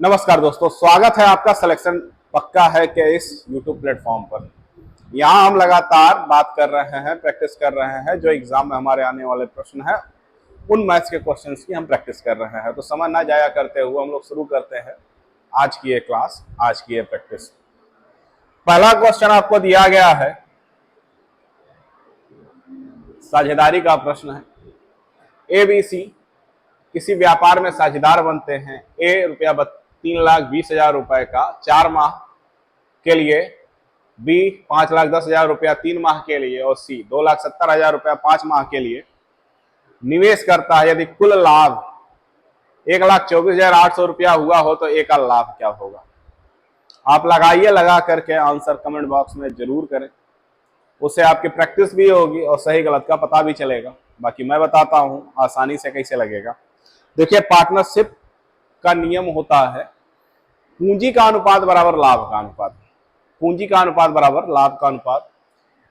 नमस्कार दोस्तों, स्वागत है आपका सिलेक्शन पक्का है के इस YouTube प्लेटफॉर्म पर। यहाँ हम लगातार बात कर रहे हैं, प्रैक्टिस कर रहे हैं। जो एग्जाम में हमारे आने वाले प्रश्न हैं उन मैथ्स के क्वेश्चंस की हम प्रैक्टिस कर रहे हैं। तो समय ना जाया करते हुए हम लोग शुरू करते हैं आज की ये क्लास, आज की ये प्रैक्टिस। पहला क्वेश्चन आपको दिया गया है, साझेदारी का प्रश्न है। ABC किसी व्यापार में साझेदार बनते हैं। A 3,20,000 रुपए का 4 माह के लिए, B 5,10,000 रुपया 3 माह के लिए और C 2,70,000 रुपया 5 माह के लिए निवेश करता है। यदि कुल लाभ 1,24,800 रुपया हुआ हो तो A का लाभ क्या होगा? आप लगाइए, लगा करके आंसर कमेंट बॉक्स में जरूर करें। उससे आपकी प्रैक्टिस भी होगी और सही गलत का पता भी चलेगा। बाकी मैं बताता हूं आसानी से कैसे लगेगा। देखिए, पार्टनरशिप का नियम होता है पूंजी का अनुपात बराबर लाभ का अनुपात। पूंजी का अनुपात बराबर लाभ का अनुपात।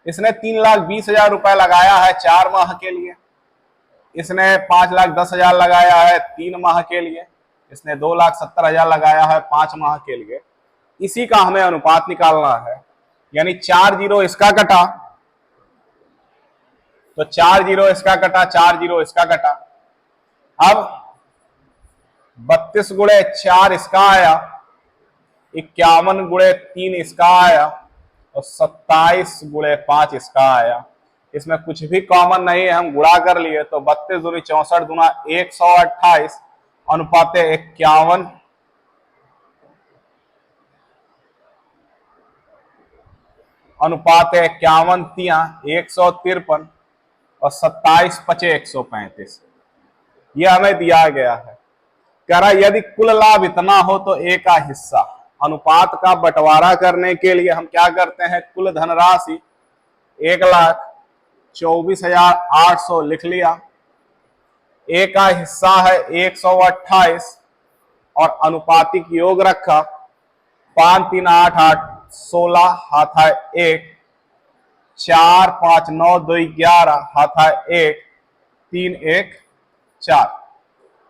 इसने 3,20,000 रुपए लगाया है 4 माह के लिए, इसने 5,10,000 लगाया है 3 माह के लिए, इसने 2,70,000 लगाया है 5 माह के लिए। इसी का हमें अनुपात निकालना है। यानी 4 जीरो इसका कटा तो 4 जीरो इसका कटा, 4 जीरो इसका कटा। अब 32 गुणे 4 इसका आया, 51 गुणे 3 इसका आया और 27 गुणे 5 इसका आया। इसमें कुछ भी कॉमन नहीं है, हम गुणा कर लिए तो 32 दूनी 64 गुना 128 अनुपात 51 अनुपात 51 तिया 153 और 27 पचे 135। यह हमें दिया गया है। कह रहा यदि कुल लाभ इतना हो तो A का हिस्सा। अनुपात का बंटवारा करने के लिए हम क्या करते हैं, कुल धनराशि 1,24,800 लिख लिया। A का हिस्सा है 128 और अनुपातिक योग रखा। 5 3 8 8 16 हाथ है 1, 4 5 9 2 11 हाथ है 1, 3 1 4।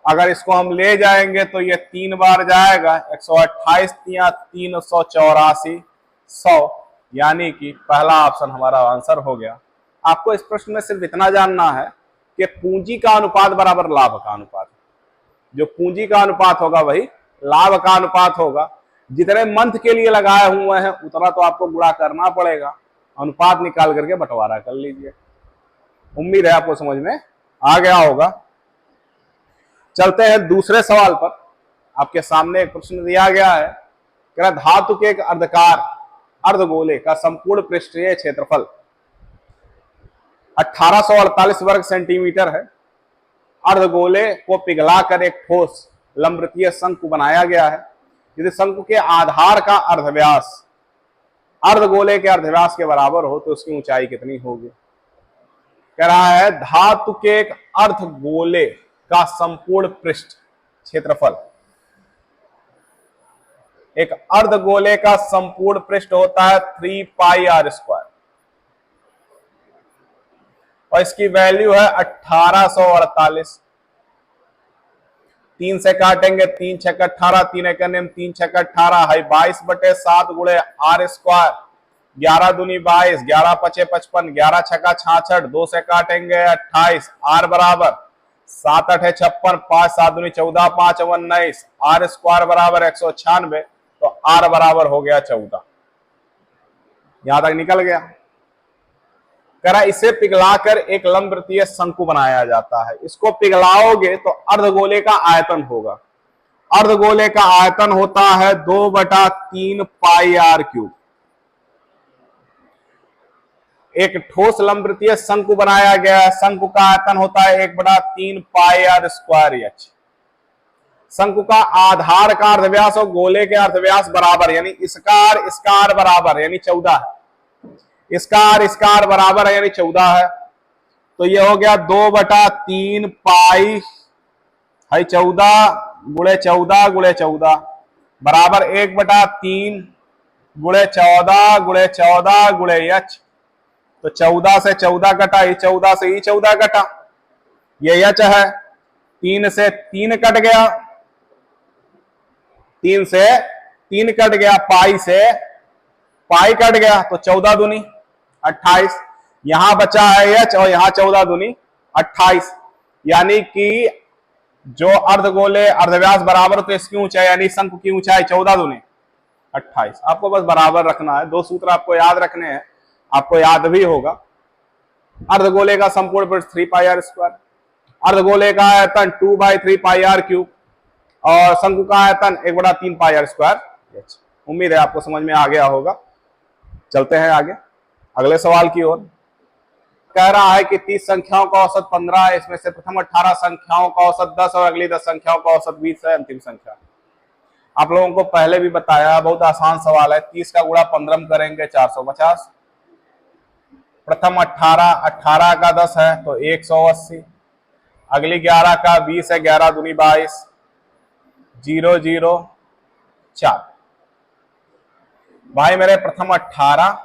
अगर इसको हम ले जाएंगे तो ये 3 बार जाएगा। 128 तिया 384 100, यानी कि पहला ऑप्शन हमारा आंसर हो गया। आपको इस प्रश्न में सिर्फ इतना जानना है कि पूंजी का अनुपात बराबर लाभ का अनुपात। जो पूंजी का अनुपात होगा वही लाभ का अनुपात होगा। जितने मंथ के लिए लगाए हुए हैं उतना तो आपको गुणा करना पड़ेगा। अनुपात निकाल करके बंटवारा कर लीजिए। उम्मीद है आपको समझ में आ गया होगा। चलते हैं दूसरे सवाल पर। आपके सामने एक प्रश्न दिया गया है, कह रहा धातु के एक अर्धकार अर्धगोले का संपूर्ण पृष्ठीय क्षेत्रफल 1848 वर्ग सेंटीमीटर है। अर्धगोले को पिघलाकर एक ठोस लंबवृत्तीय शंकु बनाया गया है। यदि शंकु के आधार का अर्धव्यास अर्धगोले के अर्धव्यास के बराबर हो तो उसकी ऊंचाई कितनी होगी? कह रहा है धातु के एक अर्धगोले का संपूर्ण पृष्ठ क्षेत्रफल। एक अर्धगोले का संपूर्ण पृष्ठ होता है 3 पाई r स्क्वायर और इसकी वैल्यू है 1848। 3 से काटेंगे, 3 छक 18, 3 एक 3 छक 18 है 22/7 गुणे r स्क्वायर। 11 दूनी 22, 11 पचे 55, 11 छका 66, 2 से काटेंगे 28, r बराबर 7 8 56, 5 7 दूनी 14, 5 19, r स्क्वायर बराबर 196। तो r बराबर हो गया 14। यहां तक निकल गया। कह रहा इसे पिघलाकर एक लंबवृत्तीय शंकु बनाया जाता है। इसको पिघलाओगे तो अर्धगोले का आयतन होगा। अर्धगोले का आयतन होता है 2/3 पाई r क्यूब। एक ठोस लंबवृत्तीय शंकु बनाया गया है। शंकु का आयतन होता है 1/3 पाई r स्क्वायर h। शंकु का आधार का अर्धव्यास और गोले के अर्धव्यास बराबर, यानी इसका r बराबर यानी 14 है। इसका r बराबर है यानी 14 है। तो ये हो गया 2/3 पाई है 14 गुणे 14 गुणे 14 बराबर 1/3 गुणे 14 गुणे 14 गुणे h। तो 14 से 14 कटा, ये 14 से ये 14 कटा, ये h है। 3 से 3 कट गया, 3 से 3 कट गया, पाई से पाई कट गया, तो 14 दूनी 28। यहां बचा है एच और यहां 14 दूनी 28, यानी कि जो अर्धगोले अर्धव्यास बराबर, तो इसकी ऊंचाई यानी शंकु की ऊंचाई 14 दूनी 28। आपको बस बराबर रखना है, 2 सूत्र आपको याद रखने हैं, आपको याद भी होगा। अर्धगोले का संपूर्ण पृष्ठ 3 पाई आर स्क्वायर, अर्धगोले का आयतन 2/3 पाई आर क्यूब और शंकु का आयतन 1/3 पाई आर स्क्वायर। उम्मीद है आपको समझ में आ गया होगा। चलते हैं आगे अगले सवाल की ओर। कह रहा है कि 30 संख्याओं का औसत 15 है, इसमें से प्रथम 18 संख्याओं का औसत 10 और अगली 10 संख्याओं का औसत 20 है, अंतिम संख्या। आप लोगों को पहले भी बताया, बहुत आसान सवाल है। 30 का गुणा 15 में करेंगे 450, प्रथम 18 का 10 है तो 180, अगली 11 का 20 है, 11 दूनी 22, 0 0 4। भाई मेरे प्रथम 18,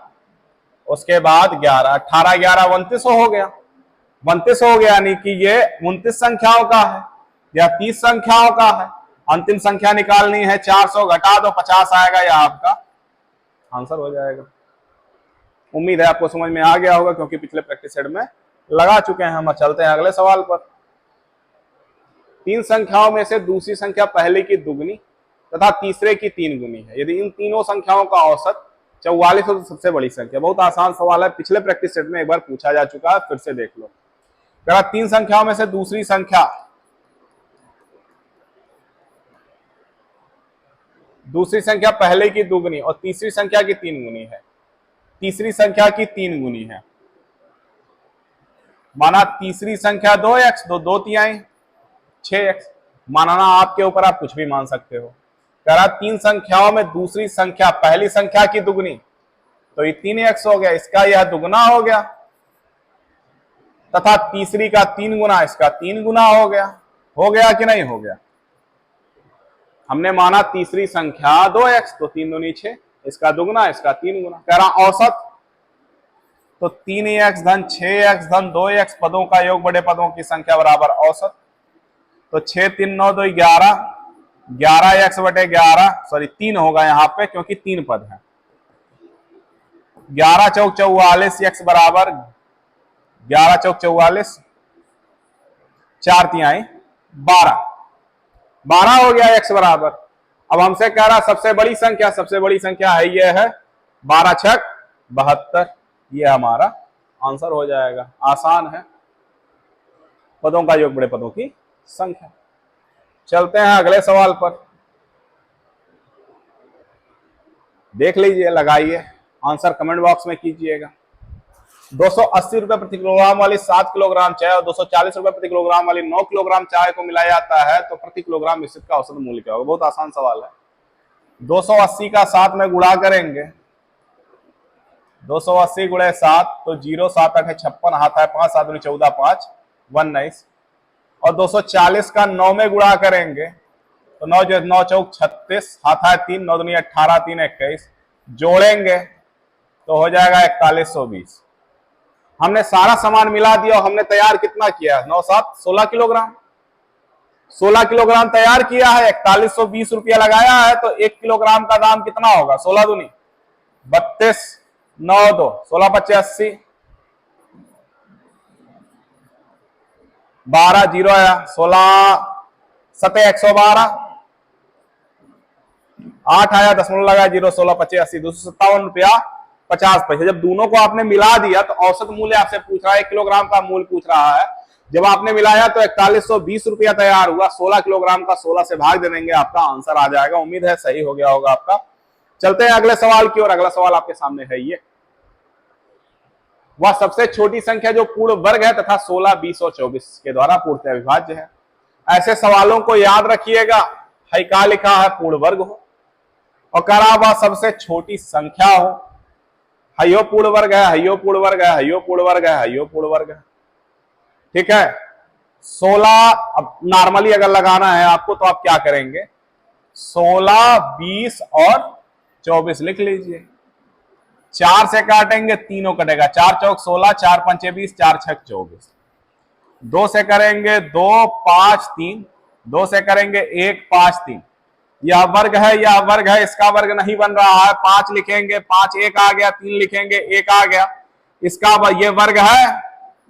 उसके बाद 11, 18 11 29 हो गया, 32 हो गया, यानी कि ये 29 संख्याओं का है या 30 संख्याओं का है। अंतिम संख्या निकालनी है, 400 घटा दो 50 आएगा, या आपका आंसर हो जाएगा। उम्मीद है आपको समझ में आ गया होगा, क्योंकि पिछले प्रैक्टिस सेट में लगा चुके हैं हम। चलते हैं अगले सवाल पर। 3 संख्याओं में से दूसरी संख्या पहले की दुगनी तथा तीसरे की 3 गुनी है, यदि इन तीनों संख्याओं का औसत 44 हो तो सबसे बड़ी संख्या। बहुत आसान सवाल है, पिछले प्रैक्टिस सेट में एक बार पूछा जा चुका है, फिर से देख लो। 3 संख्याओं में से दूसरी संख्या पहले की दुगनी और तीसरी संख्या की 3 गुनी है। तीसरी संख्या की 3 गुनी है, माना तीसरी संख्या 2x, 2 तिहाई 6x। मानना आपके ऊपर, आप कुछ भी मान सकते हो। 3 संख्याओं में दूसरी संख्या पहली संख्या की दुगनी, तो ये 3x हो गया, इसका यह दुगना हो गया, तथा तीसरी का 3 गुना, इसका 3 गुना हो गया। हो गया कि नहीं हो गया? हमने माना तीसरी संख्या 2x, तो 3 दूनी 6, इसका दुगना, इसका 3 गुना। कह रहा औसत, तो 3x धन 6x धन 2x पदों का योग बड़े पदों की संख्या बराबर औसत। तो 6 3 9 2 11, 11x बटे 11, सॉरी 3 होगा यहाँ पे क्योंकि 3 पद है। 11 चौक 44, x बराबर 11 चौक 44, 4 तिहाई 12, 12 हो गया x बराबर। अब हमसे कह रहा सबसे बड़ी संख्या है ये है 12 छक 72, ये हमारा आंसर हो जाएगा। आसान है, पदों का योग बड़े पदों की संख्या। चलते हैं अगले सवाल पर, देख लीजिए, लगाइए, आंसर कमेंट बॉक्स में कीजिएगा। 280 रुपए प्रति किलोग्राम वाली 7 किलोग्राम चाय और 240 रुपए प्रति किलोग्राम वाली 9 किलोग्राम चाय को मिलाया जाता है, तो प्रति किलोग्राम मिश्रित का औसत मूल्य क्या होगा? बहुत आसान सवाल है। 280 का 7 में गुणा करेंगे, 280 गुणे 7, तो 0 7 8 56, हाथ है 5 7 दूनी 14 5 19, और 240 का 9 में गुणा करेंगे, तो 9 चौक 36, हाथ है 3 9 दूनी 18 3 21, जोड़ेंगे तो हो जाएगा 4120। हमने सारा सामान मिला दिया और हमने तैयार कितना किया? 9 7 16 किलोग्राम, 16 किलोग्राम तैयार किया है, 4120 रुपया लगाया है, तो 1 किलोग्राम का दाम कितना होगा? 16 दूनी 32, 9 2 16 25 80, 12 0 आया, 16 7 112, 8 आया, 0 लगाया, 0 16 25 80, 257 रुपया 50 पैसे। जब दोनों को आपने मिला दिया तो औसत मूल्य आपसे पूछ रहा है, 1 किलोग्राम का मूल्य पूछ रहा है। जब आपने मिलाया तो 4120 रुपया तैयार हुआ। 16 किलोग्राम का 16 से भाग दे देंगे, आपका आंसर आ जाएगा। उम्मीद है सही हो गया होगा आपका। चलते हैं अगले सवाल की ओर। अगला सवाल आपके सामने है ये, वह सबसे छोटी संख्या जो पूर्ण वर्ग है तथा 16 20 और 24 के द्वारा पूर्णतः अविभाज्य है। ऐसे सवालों को याद रखिएगा। है क्या लिखा है? पूर्ण वर्ग हो, और कह रहा वह सबसे छोटी संख्या हो। हयो पूर्ण वर्ग है, हयो पूर्ण वर्ग है, हयो पूर्ण वर्ग है, हयो पूर्ण वर्ग है। ठीक है, 16, अब नॉर्मली अगर लगाना है आपको तो आप क्या करेंगे? 16 20 और 24 लिख लीजिए। 4 से काटेंगे, तीनों कटेगा, 4 चौक 16, 4 पंचे 20, 4 छक 24। 2 से करेंगे 2 5 3, 2 से करेंगे 1 5 3, यह वर्ग है, यह वर्ग है, इसका वर्ग नहीं बन रहा है, 5 लिखेंगे, 5 एक आ गया, 3 लिखेंगे, एक आ गया, इसका ये वर्ग है,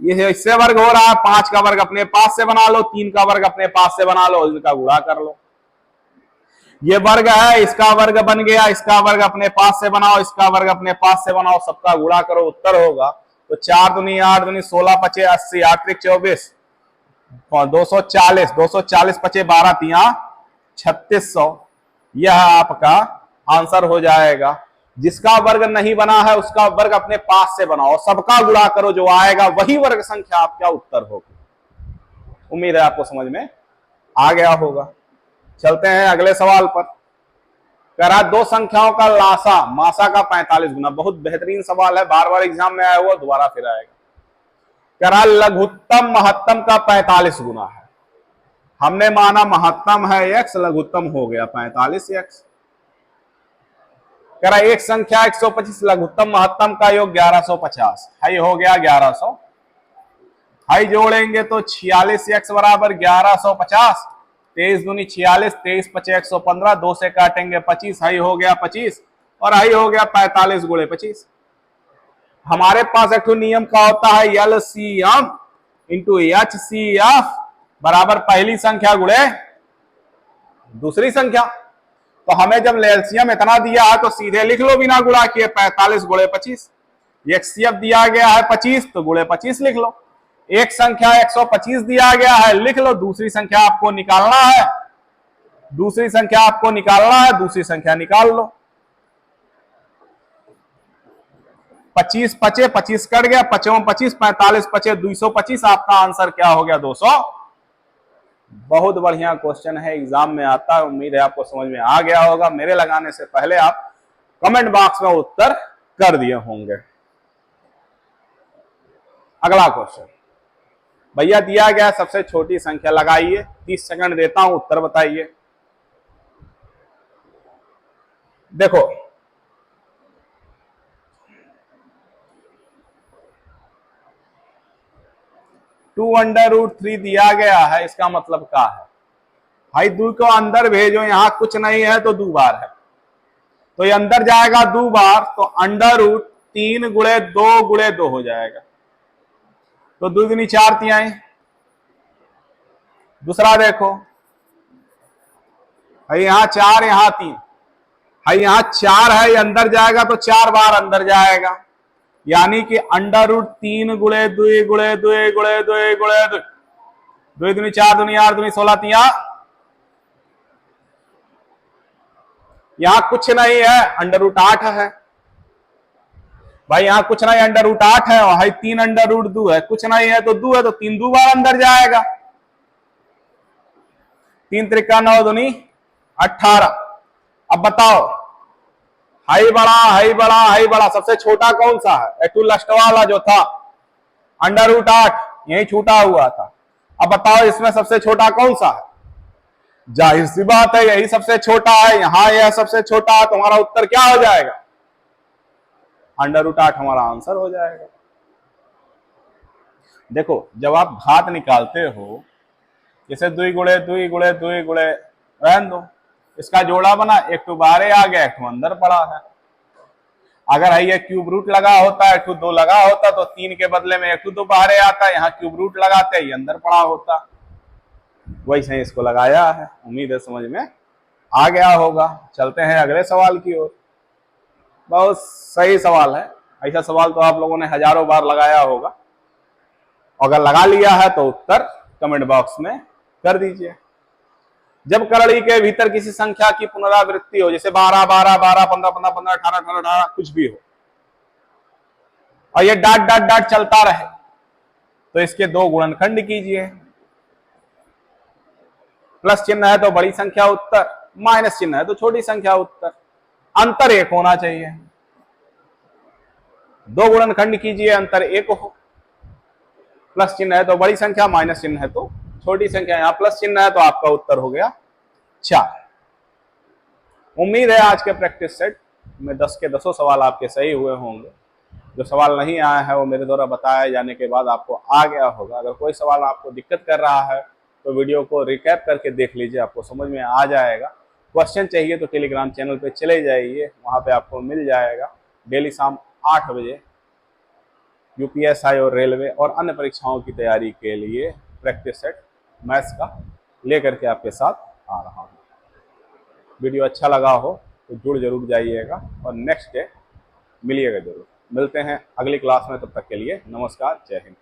ये इससे वर्ग हो रहा है, 5 का वर्ग अपने पास से बना लो, 3 का वर्ग अपने पास से बना लो, इसका गुणा कर लो। ये वर्ग है, इसका वर्ग बन गया, इसका वर्ग अपने पास से बनाओ, इसका वर्ग अपने पास से बनाओ, सबका गुणा करो, उत्तर होगा। तो 4 दूनी 8 दूनी 16 पचे 80, 8 त्रिक 24, 240, 240 पचे 12 तिया 3600, यह आपका आंसर हो जाएगा। जिसका वर्ग नहीं बना है उसका वर्ग अपने पास से बनाओ, सबका गुणा करो, जो आएगा वही वर्ग संख्या आपका उत्तर होगी। उम्मीद है आपको समझ में आ गया होगा। चलते हैं अगले सवाल पर। कह रहा दो संख्याओं का लासा मासा का 45 गुना। बहुत बेहतरीन सवाल है, बार बार एग्जाम में आया हुआ, दोबारा फिर आएगा। कह रहा लघुत्तम महत्तम का 45 गुना है। हमने माना महत्तम है x, लघुत्तम हो गया 45x। कह रहा एक संख्या 125 लघुत्तम महत्तम का योग 1150, हाई हो गया 1100। हाई जोड़ेंगे तो 46x बराबर 1150, 23 दूनी 46, 23 पचे 115, 2 से काटेंगे 25, हाई हो गया 25 और हाई हो गया 45 गुणे 25। हमारे पास एक नियम का होता है LCM इंटू HCF बराबर पहली संख्या गुणे दूसरी संख्या। तो हमें जब एलसीएम इतना दिया है तो सीधे लिख लो बिना गुणा किए 45 गुणे 25। HCF दिया गया है 25 तो गुणे 25 लिख लो। एक संख्या 125 दिया गया है, लिख लो। दूसरी संख्या आपको निकालना है, दूसरी संख्या आपको निकालना है, दूसरी संख्या निकाल लो। 25 पचे 25 कट गया, 55 25, 45 पचे 225, आपका आंसर क्या हो गया 200। बहुत बढ़िया क्वेश्चन है, एग्जाम में आता है। उम्मीद है आपको समझ में आ गया होगा। मेरे लगाने से पहले आप कमेंट बॉक्स में उत्तर कर दिए होंगे। अगला क्वेश्चन भैया दिया गया सबसे छोटी संख्या लगाइए, 30 सेकंड देता हूं, उत्तर बताइए। देखो 2√3 दिया गया है, इसका मतलब क्या है भाई? 2 को अंदर भेजो, यहां कुछ नहीं है तो 2 बार है तो ये अंदर जाएगा 2 बार, तो √3 गुणे 2 गुणे 2 हो जाएगा। तो 2 दूनी 4 तिहाई। दूसरा देखो भाई, यहां 4 यहां 3, भाई यहां 4 है, ये अंदर जाएगा तो 4 बार अंदर जाएगा, यानी कि √3 गुणे 2 गुणे 2 गुणे 2 गुणे 2, 2 दूनी 4 दूनी 8 दूनी 16 तिया। यहां कुछ नहीं है, √8 है भाई, यहां कुछ नहीं, √8 है, और भाई 3 √2 है, कुछ नहीं है तो 2 है, तो 3 2 बार अंदर जाएगा। 3 त्रिका 9 दूनी 18। अब बताओ हाई बड़ा हाई बड़ा हाई बड़ा, सबसे छोटा कौन सा है? एक्टू लास्ट वाला जो था √8, यही छूटा हुआ था। अब बताओ इसमें सबसे छोटा कौन सा है? जाहिर सी बात है यही सबसे छोटा है, यहां यह सबसे छोटा है, तुम्हारा उत्तर क्या हो जाएगा? √8 हमारा आंसर हो जाएगा। देखो जब आप घात निकालते हो, जैसे 2 गुणे 2 गुणे 2 गुणे, रहने दो, इसका जोड़ा बना, एक तो बाहर आ गया, एक तो अंदर पड़ा है। अगर है ये क्यूब रूट लगा होता, एक तो 2 लगा होता, तो 3 के बदले में एक तो 2 बाहर आता, यहाँ क्यूब रूट लगाते ये अंदर पड़ा होता। वैसे इसको लगाया है। उम्मीद है समझ में आ गया होगा। चलते हैं अगले सवाल की ओर। बहुत सही सवाल है, ऐसा सवाल तो आप लोगों ने हजारों बार लगाया होगा। अगर लगा लिया है तो उत्तर कमेंट बॉक्स में कर दीजिए। जब करड़ी के भीतर किसी संख्या की पुनरावृत्ति हो, जैसे 12 12 12 15 15 15 18 18 18 कुछ भी हो, और ये डाट डाट डाट चलता रहे, तो इसके 2 गुणनखंड कीजिए। प्लस चिन्ह है तो बड़ी संख्या उत्तर, माइनस चिन्ह है तो छोटी संख्या उत्तर। अंतर 1 होना चाहिए। 2 गुणनखंड कीजिए, अंतर 1 हो। प्लस चिन्ह है तो बड़ी संख्या, माइनस चिन्ह है तो छोटी संख्या। यहां प्लस चिन्ह है तो आपका उत्तर हो गया 4। उम्मीद है आज के प्रैक्टिस सेट में 10 के 10 सवाल आपके सही हुए होंगे। जो सवाल नहीं आया है वो मेरे द्वारा बताए जाने के बाद आपको आ गया होगा। अगर कोई सवाल आपको दिक्कत कर रहा है तो वीडियो को रिकैप करके देख लीजिए, आपको समझ में आ जाएगा। क्वेश्चन चाहिए तो टेलीग्राम चैनल पे चले जाइए, वहाँ पे आपको मिल जाएगा। डेली शाम 8 बजे यूपीएसआई और रेलवे और अन्य परीक्षाओं की तैयारी के लिए प्रैक्टिस सेट मैथ्स का लेकर के आपके साथ आ रहा हूँ। वीडियो अच्छा लगा हो तो जुड़ जरूर जाइएगा और नेक्स्ट डे मिलिएगा जरूर। मिलते हैं अगली क्लास में, तब तक के लिए नमस्कार, जय हिंद।